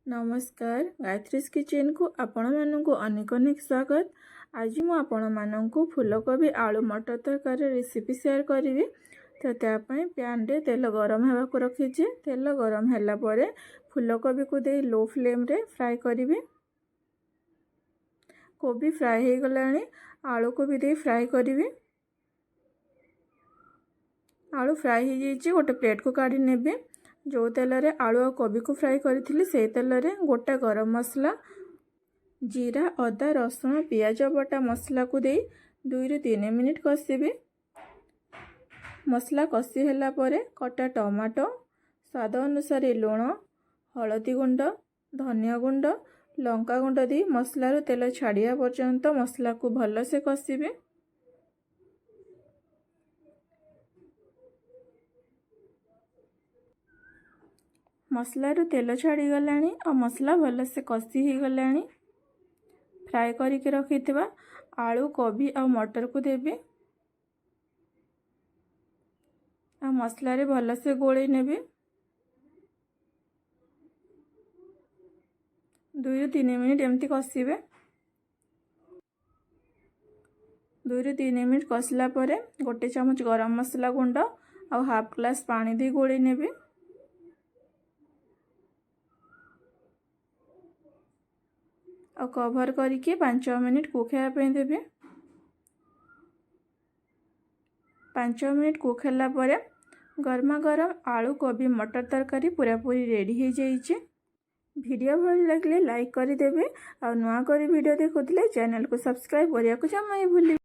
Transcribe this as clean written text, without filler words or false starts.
नमस्कार गायत्रीज किचन को आपण मानक अनेक अनेक स्वागत। आज मु आपण मानक फूलकोबी आलू मटर तरकारी रेसिपी शेयर करी। तो त्यापाई पैन रे तेल गरम होगा को रखीचे। तेल गरम होला परे फूलकोबी को दे लो फ्लेम रे फ्राई करी। कोबी फ्राई हो गलानी आलू को भी दे फ्राई करी। आलू फ्राई हो जाइए गोटे प्लेट को काढ़ी नेबे। जो तेल रे आलू और कोबी को फ्राई करी से तेल रे गोटे गरम मसला जीरा अदा रसुण पियाज बटा मसला को दे 2 ରୁ 3 मिनिट कषिबे। मसला कषि होला परे कटा टमाटो स्वाद अनुसार लुण हलदी गुंड धनिया गुंड लंका गुंड दे मसला रो तेल छाड़िया पर्यंत मसला को भल से कषिबे। मसला रो तेल छाड़ी गलानी और मसला भल से कषि ही गलानी। फ्राई करके रखिथिबा आलू कोबी और मटर को देबे और मसला रे भल से गोले नेबे। 2 ରୁ 3 मिनिट एमती कषिबे। 2 ରୁ 3 मिनिट कषला परे गोटे चमच गरम मसला गुंड और हाफ ग्लास पानी दे गोले नेबे। और कवर करके 5 मिनिट कुक होगा देबे। 5 मिनिट कुक होला परे गरमा गरम आलू कोबी मटर तरकारी पूरा पूरी रेडी हो जाइए। वीडियो भल लगे लाइक कर देबे और नुआ करी वीडियो देखुले चैनल को सब्सक्राइब करिया को जमा भूलि।